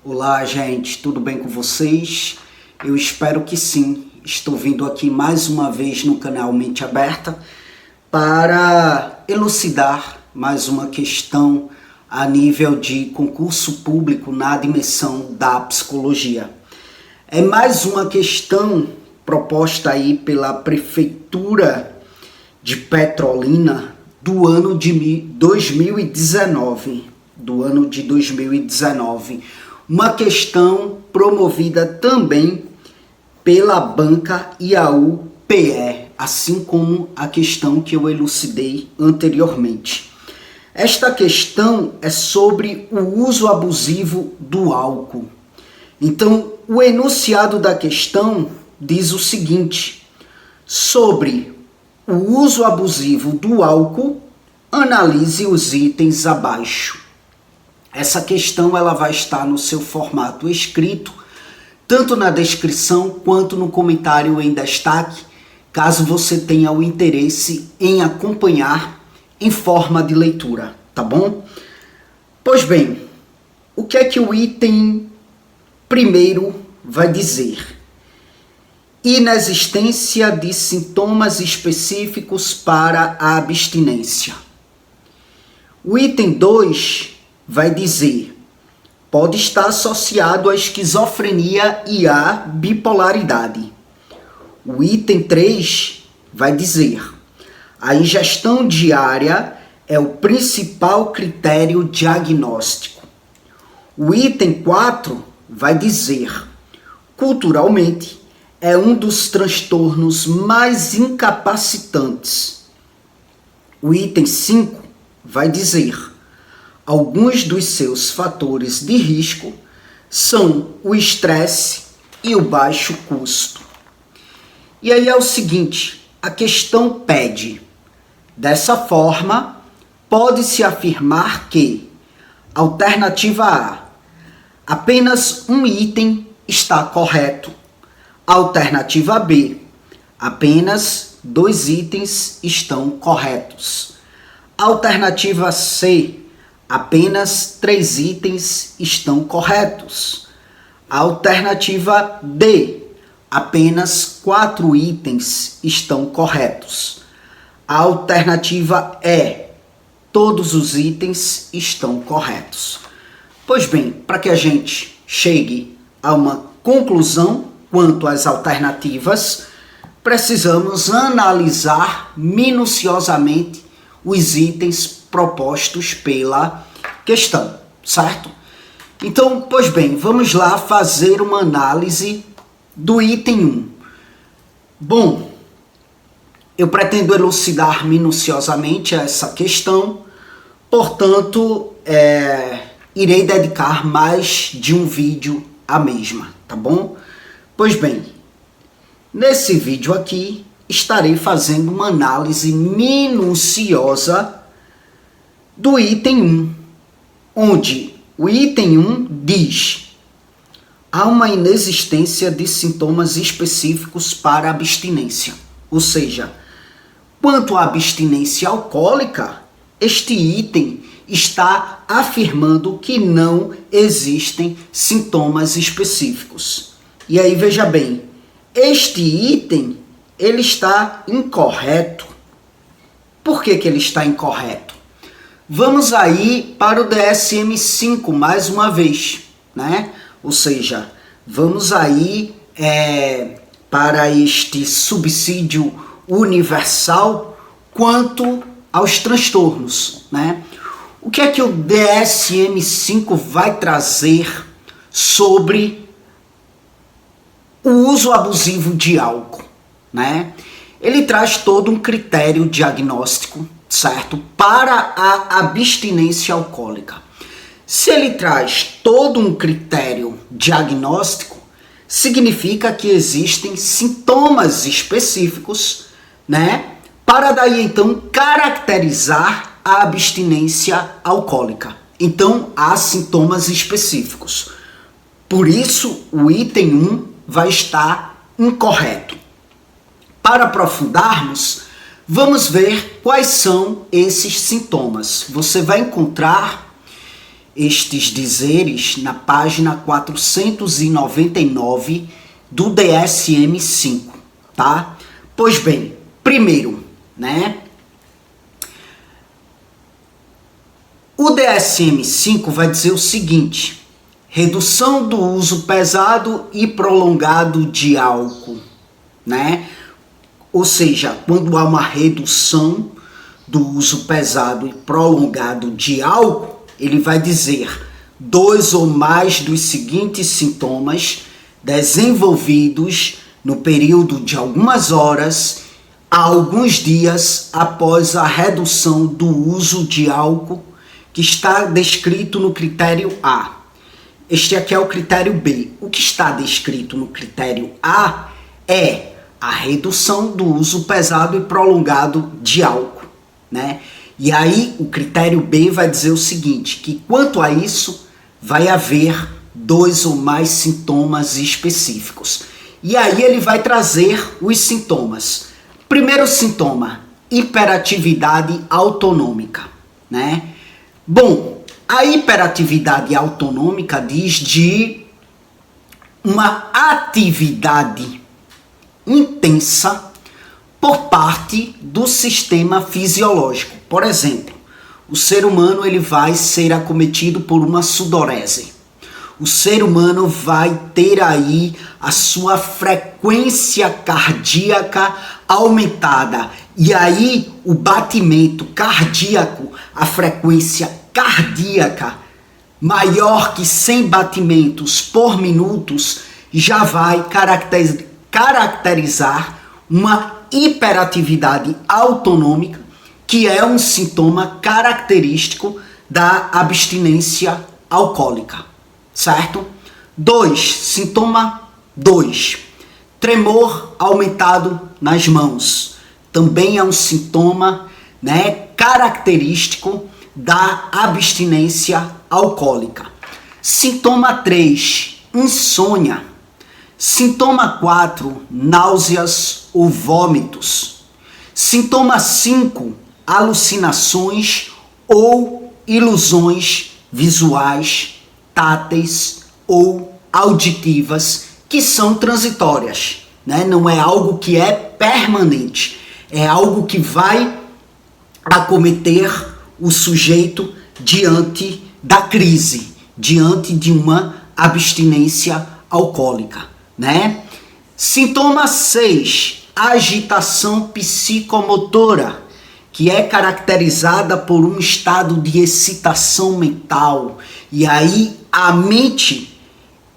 Olá, gente, tudo bem com vocês? Eu espero que sim. Estou vindo aqui mais uma vez no canal Mente Aberta para elucidar mais uma questão a nível de concurso público na dimensão da psicologia. É mais uma questão proposta aí pela Prefeitura de Petrolina do ano de 2019. Uma questão promovida também pela banca IAU-PE, assim como a questão que eu elucidei anteriormente. Esta questão é sobre o uso abusivo do álcool. Então, o enunciado da questão diz o seguinte: sobre o uso abusivo do álcool, analise os itens abaixo. Essa questão ela vai estar no seu formato escrito, tanto na descrição quanto no comentário em destaque, caso você tenha o interesse em acompanhar em forma de leitura, tá bom? Pois bem, o que é que o item primeiro vai dizer? Inexistência de sintomas específicos para a abstinência. O item 2 vai dizer: pode estar associado à esquizofrenia e à bipolaridade. O item 3 vai dizer: a ingestão diária é o principal critério diagnóstico. O item 4 vai dizer: culturalmente é um dos transtornos mais incapacitantes. O item 5 vai dizer: alguns dos seus fatores de risco são o estresse e o baixo custo. E aí é o seguinte, a questão pede: dessa forma, pode-se afirmar que, alternativa A, apenas um item está correto. Alternativa B, apenas 2 itens estão corretos. Alternativa C, apenas 3 itens estão corretos. Alternativa D, apenas 4 itens estão corretos. Alternativa E, todos os itens estão corretos. Pois bem, para que a gente chegue a uma conclusão quanto às alternativas, precisamos analisar minuciosamente os itens propostos pela questão, certo? Então, pois bem, vamos lá fazer uma análise do item 1. Bom, eu pretendo elucidar minuciosamente essa questão, portanto, irei dedicar mais de um vídeo à mesma, tá bom? Pois bem, nesse vídeo aqui estarei fazendo uma análise minuciosa do item 1, onde o item 1 diz: há uma inexistência de sintomas específicos para a abstinência. Ou seja, quanto à abstinência alcoólica, este item está afirmando que não existem sintomas específicos. E aí veja bem, este item ele está incorreto. Por que ele está incorreto? Vamos aí para o DSM-5 mais uma vez, né? Ou seja, vamos aí para este subsídio universal quanto aos transtornos, né? O que é que o DSM-5 vai trazer sobre o uso abusivo de álcool, né? Ele traz todo um critério diagnóstico, certo? Para a abstinência alcoólica. Se ele traz todo um critério diagnóstico, significa que existem sintomas específicos, né? Para daí então caracterizar a abstinência alcoólica. Então há sintomas específicos. Por isso o item 1 vai estar incorreto. Para aprofundarmos, vamos ver quais são esses sintomas. Você vai encontrar estes dizeres na página 499 do DSM-5, tá? Pois bem, primeiro, né? O DSM-5 vai dizer o seguinte: redução do uso pesado e prolongado de álcool, né? Ou seja, quando há uma redução do uso pesado e prolongado de álcool, ele vai dizer 2 ou mais dos seguintes sintomas desenvolvidos no período de algumas horas a alguns dias após a redução do uso de álcool que está descrito no critério A. Este aqui é o critério B. O que está descrito no critério A é a redução do uso pesado e prolongado de álcool, né? E aí o critério B vai dizer o seguinte, que quanto a isso vai haver 2 ou mais sintomas específicos. E aí ele vai trazer os sintomas. Primeiro sintoma, hiperatividade autonômica, né? Bom, a hiperatividade autonômica diz de uma atividade intensa por parte do sistema fisiológico. Por exemplo, o ser humano ele vai ser acometido por uma sudorese. O ser humano vai ter aí a sua frequência cardíaca aumentada. E aí o batimento cardíaco, a frequência cardíaca maior que 100 batimentos por minuto já vai caracterizar uma hiperatividade autonômica, que é um sintoma característico da abstinência alcoólica, certo? Sintoma 2, tremor aumentado nas mãos. Também é um sintoma, né, característico da abstinência alcoólica. Sintoma 3, insônia. Sintoma 4, náuseas ou vômitos. Sintoma 5, alucinações ou ilusões visuais, táteis ou auditivas que são transitórias, né? Não é algo que é permanente, é algo que vai acometer o sujeito diante da crise, diante de uma abstinência alcoólica, né? Sintoma 6, agitação psicomotora, que é caracterizada por um estado de excitação mental. E aí a mente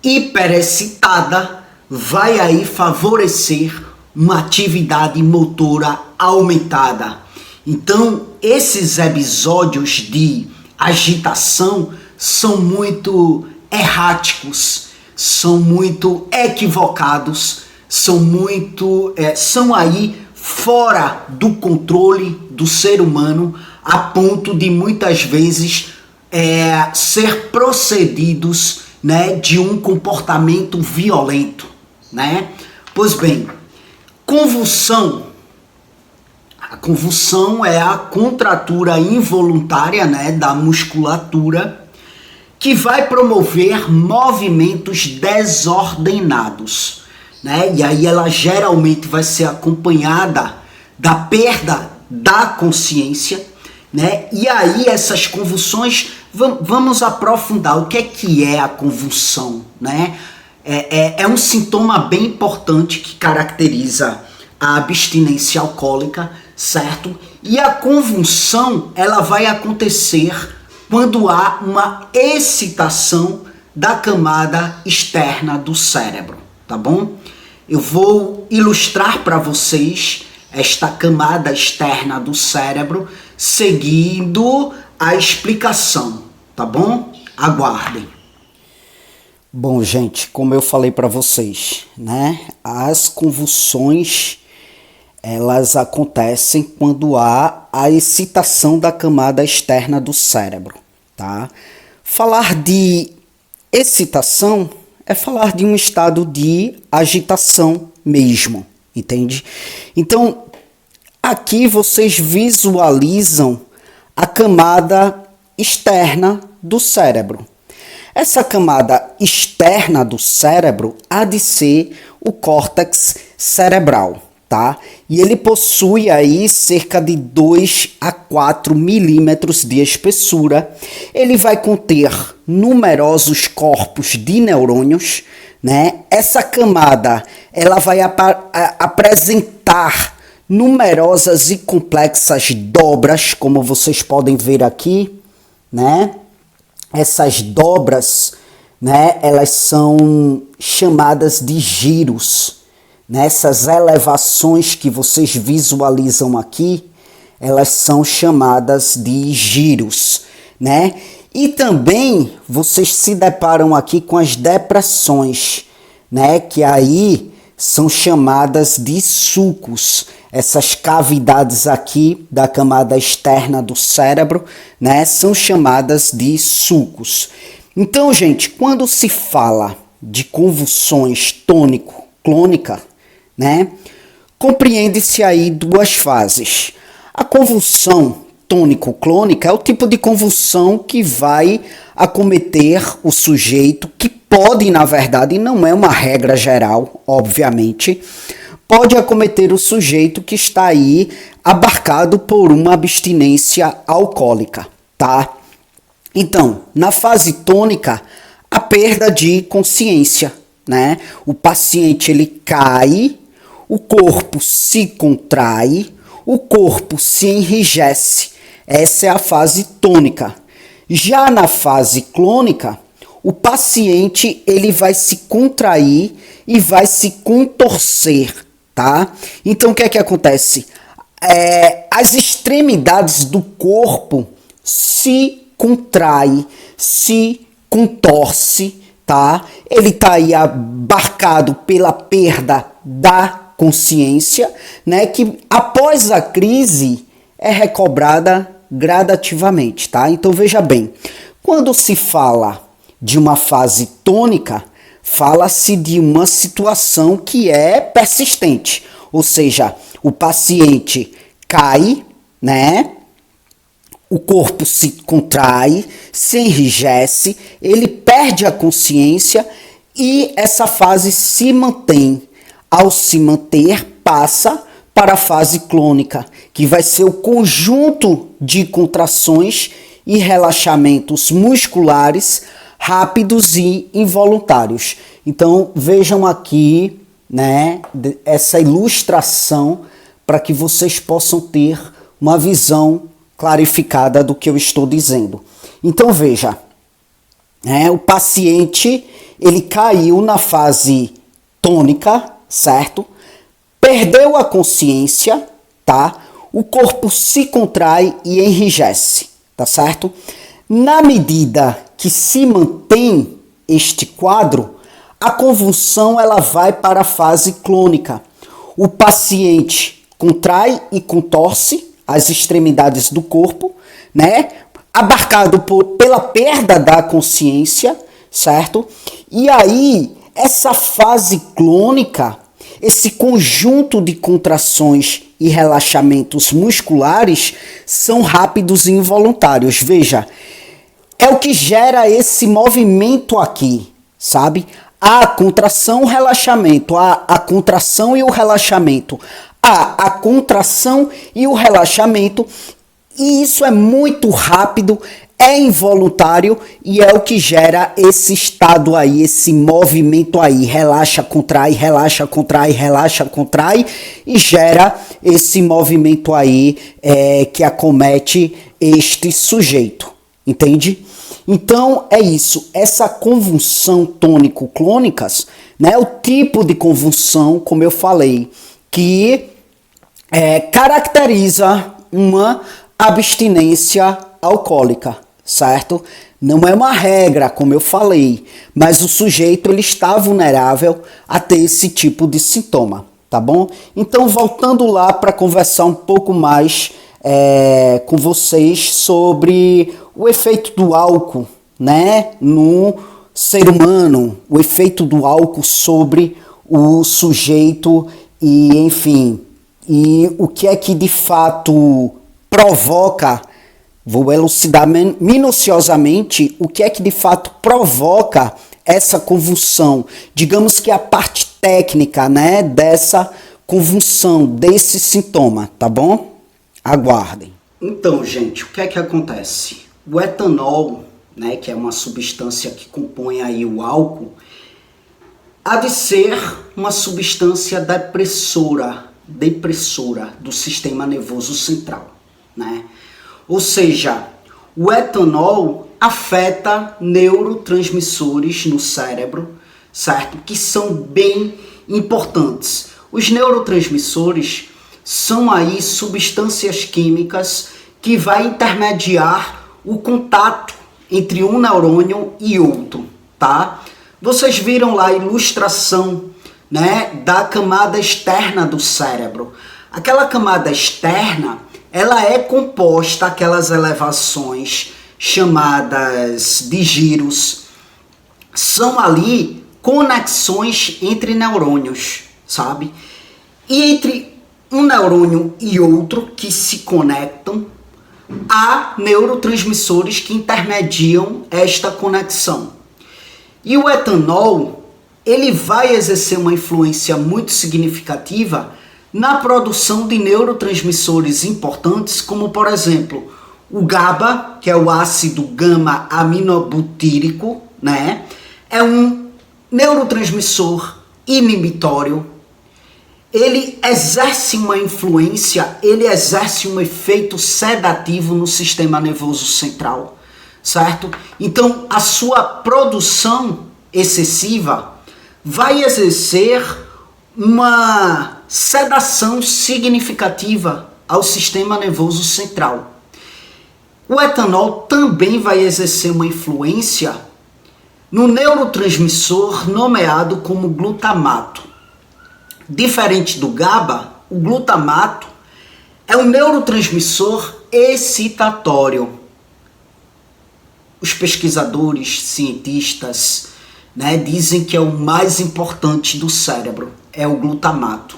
hiperexcitada vai aí favorecer uma atividade motora aumentada. Então, esses episódios de agitação são muito erráticos, são muito equivocados, são aí fora do controle do ser humano, a ponto de muitas vezes ser procedidos, né, de um comportamento violento, né? Pois bem, convulsão. A convulsão é a contratura involuntária, né, da musculatura, que vai promover movimentos desordenados, né? E aí ela geralmente vai ser acompanhada da perda da consciência, né? E aí essas convulsões, vamos aprofundar o que é a convulsão, né? É um sintoma bem importante que caracteriza a abstinência alcoólica, certo? E a convulsão, ela vai acontecer quando há uma excitação da camada externa do cérebro, tá bom? Eu vou ilustrar para vocês esta camada externa do cérebro seguindo a explicação, tá bom? Aguardem. Bom, gente, como eu falei para vocês, né? As convulsões, elas acontecem quando há a excitação da camada externa do cérebro, tá? Falar de excitação é falar de um estado de agitação mesmo, entende? Então, aqui vocês visualizam a camada externa do cérebro. Essa camada externa do cérebro há de ser o córtex cerebral, tá? E ele possui aí cerca de 2 a 4 milímetros de espessura. Ele vai conter numerosos corpos de neurônios, né? Essa camada, ela vai apresentar numerosas e complexas dobras, como vocês podem ver aqui, né? Essas dobras, né, elas são chamadas de giros. Nessas elevações que vocês visualizam aqui, elas são chamadas de giros, né? E também vocês se deparam aqui com as depressões, né, que aí são chamadas de sulcos. Essas cavidades aqui da camada externa do cérebro, né, são chamadas de sulcos. Então, gente, quando se fala de convulsões tônico-clônica, né, compreende-se aí duas fases. A convulsão tônico-clônica é o tipo de convulsão que vai acometer o sujeito, que pode, na verdade, não é uma regra geral, obviamente, pode acometer o sujeito que está aí abarcado por uma abstinência alcoólica, tá? Então, na fase tônica, a perda de consciência, né? O paciente ele cai, o corpo se contrai, o corpo se enrijece. Essa é a fase tônica. Já na fase clônica, o paciente ele vai se contrair e vai se contorcer, tá? Então o que é que acontece? As extremidades do corpo se contrai, se contorce, tá? Ele tá aí abarcado pela perda da consciência, né? Que após a crise é recobrada gradativamente, tá? Então veja bem, quando se fala de uma fase tônica, fala-se de uma situação que é persistente, ou seja, o paciente cai, né? O corpo se contrai, se enrijece, ele perde a consciência e essa fase se mantém. Ao se manter, passa para a fase clônica, que vai ser o conjunto de contrações e relaxamentos musculares rápidos e involuntários. Então vejam aqui, né, essa ilustração para que vocês possam ter uma visão clarificada do que eu estou dizendo. Então veja, o paciente ele caiu na fase tônica, certo? Perdeu a consciência, tá? O corpo se contrai e enrijece, tá certo? Na medida que se mantém este quadro, a convulsão ela vai para a fase clônica. O paciente contrai e contorce as extremidades do corpo, né? Abarcado pela perda da consciência, certo? E aí, essa fase clônica, esse conjunto de contrações e relaxamentos musculares são rápidos e involuntários. Veja, é o que gera esse movimento aqui, sabe? A contração, o relaxamento, a contração e o relaxamento, a contração e o relaxamento, e isso é muito rápido, é involuntário e é o que gera esse estado aí, esse movimento aí, relaxa, contrai, relaxa, contrai, relaxa, contrai e gera esse movimento aí que acomete este sujeito, entende? Então é isso, essa convulsão tônico-clônicas, né, o tipo de convulsão, como eu falei, que caracteriza uma abstinência alcoólica, certo? Não é uma regra, como eu falei, mas o sujeito ele está vulnerável a ter esse tipo de sintoma, tá bom? Então, voltando lá para conversar um pouco mais com vocês sobre o efeito do álcool, né, no ser humano, o efeito do álcool sobre o sujeito e, enfim, e o que é que de fato provoca Vou elucidar minuciosamente o que é que de fato provoca essa convulsão. Digamos que a parte técnica, né, dessa convulsão, desse sintoma, tá bom? Aguardem. Então, gente, o que é que acontece? O etanol, né, que é uma substância que compõe aí o álcool, há de ser uma substância depressora do sistema nervoso central, né? Ou seja, o etanol afeta neurotransmissores no cérebro, certo? Que são bem importantes. Os neurotransmissores são aí substâncias químicas que vai intermediar o contato entre um neurônio e outro, tá? Vocês viram lá a ilustração, né, da camada externa do cérebro. Aquela camada externa, ela é composta aquelas elevações chamadas de giros. São ali conexões entre neurônios, sabe? E entre um neurônio e outro que se conectam, há neurotransmissores que intermediam esta conexão. E o etanol, ele vai exercer uma influência muito significativa na produção de neurotransmissores importantes, como por exemplo, o GABA, que é o ácido gama-aminobutírico, né? É um neurotransmissor inibitório. Ele exerce uma influência, ele exerce um efeito sedativo no sistema nervoso central, certo? Então, a sua produção excessiva vai exercer uma sedação significativa ao sistema nervoso central. O etanol também vai exercer uma influência no neurotransmissor nomeado como glutamato. Diferente do GABA, o glutamato é um neurotransmissor excitatório. Os pesquisadores, cientistas, né, dizem que é o mais importante do cérebro, é o glutamato.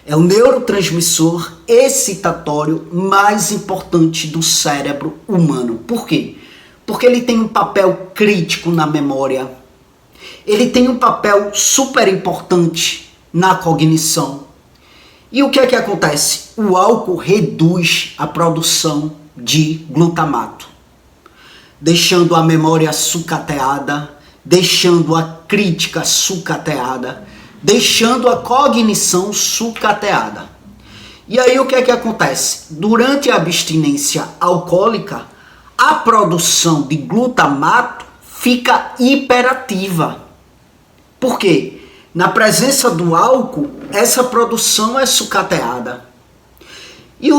É o neurotransmissor excitatório mais importante do cérebro humano. Por quê? Porque ele tem um papel crítico na memória. Ele tem um papel super importante na cognição. E o que é que acontece? O álcool reduz a produção de glutamato, deixando a memória sucateada, deixando a crítica sucateada, deixando a cognição sucateada. E aí o que é que acontece? Durante a abstinência alcoólica, a produção de glutamato fica hiperativa. Por quê? Na presença do álcool, essa produção é sucateada. E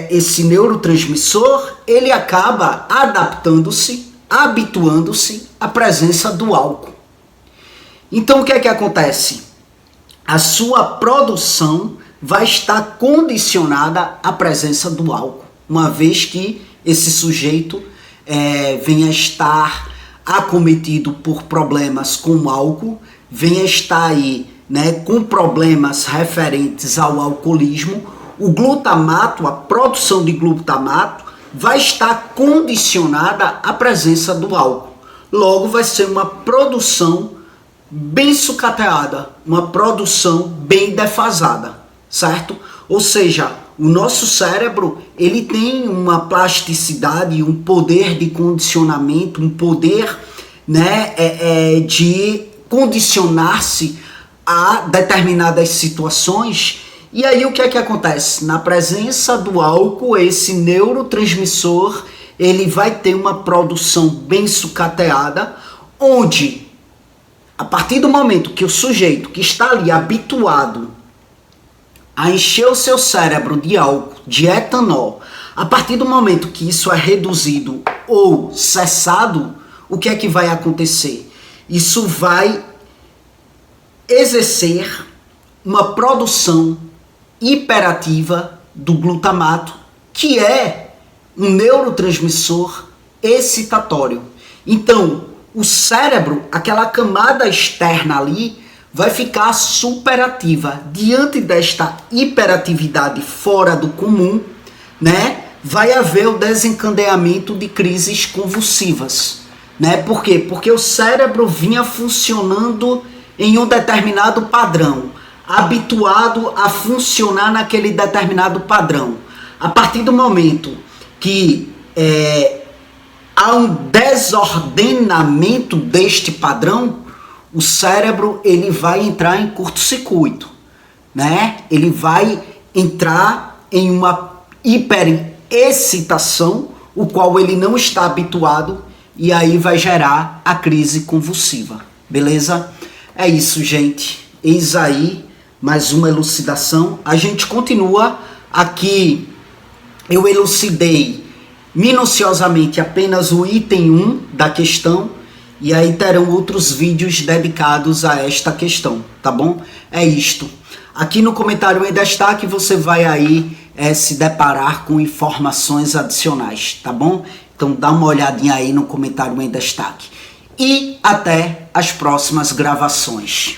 esse neurotransmissor, ele acaba adaptando-se, habituando-se à presença do álcool. Então o que é que acontece? A sua produção vai estar condicionada à presença do álcool, uma vez que esse sujeito venha estar acometido por problemas com álcool, venha estar aí, né, com problemas referentes ao alcoolismo, o glutamato, a produção de glutamato, vai estar condicionada à presença do álcool. Logo, vai ser uma produção bem sucateada, uma produção bem defasada, certo? Ou seja, o nosso cérebro, ele tem uma plasticidade, um poder de condicionamento, um poder, né, de condicionar-se a determinadas situações. E aí o que é que acontece? Na presença do álcool, esse neurotransmissor, ele vai ter uma produção bem sucateada, onde, a partir do momento que o sujeito que está ali habituado a encher o seu cérebro de álcool, de etanol, a partir do momento que isso é reduzido ou cessado, o que é que vai acontecer? Isso vai exercer uma produção hiperativa do glutamato, que é um neurotransmissor excitatório. Então, o cérebro, aquela camada externa ali, vai ficar superativa. Diante desta hiperatividade fora do comum, né, vai haver o desencadeamento de crises convulsivas, né? Por quê? Porque o cérebro vinha funcionando em um determinado padrão, habituado a funcionar naquele determinado padrão. A partir do momento que há um desordenamento deste padrão, o cérebro ele vai entrar em curto-circuito, né? Ele vai entrar em uma hiperexcitação, o qual ele não está habituado, e aí vai gerar a crise convulsiva, beleza? É isso, gente. Eis aí mais uma elucidação. A gente continua aqui. Eu elucidei minuciosamente apenas o item 1 da questão, e aí terão outros vídeos dedicados a esta questão, tá bom? É isto. Aqui no comentário em destaque você vai aí se deparar com informações adicionais, tá bom? Então dá uma olhadinha aí no comentário em destaque. E até as próximas gravações.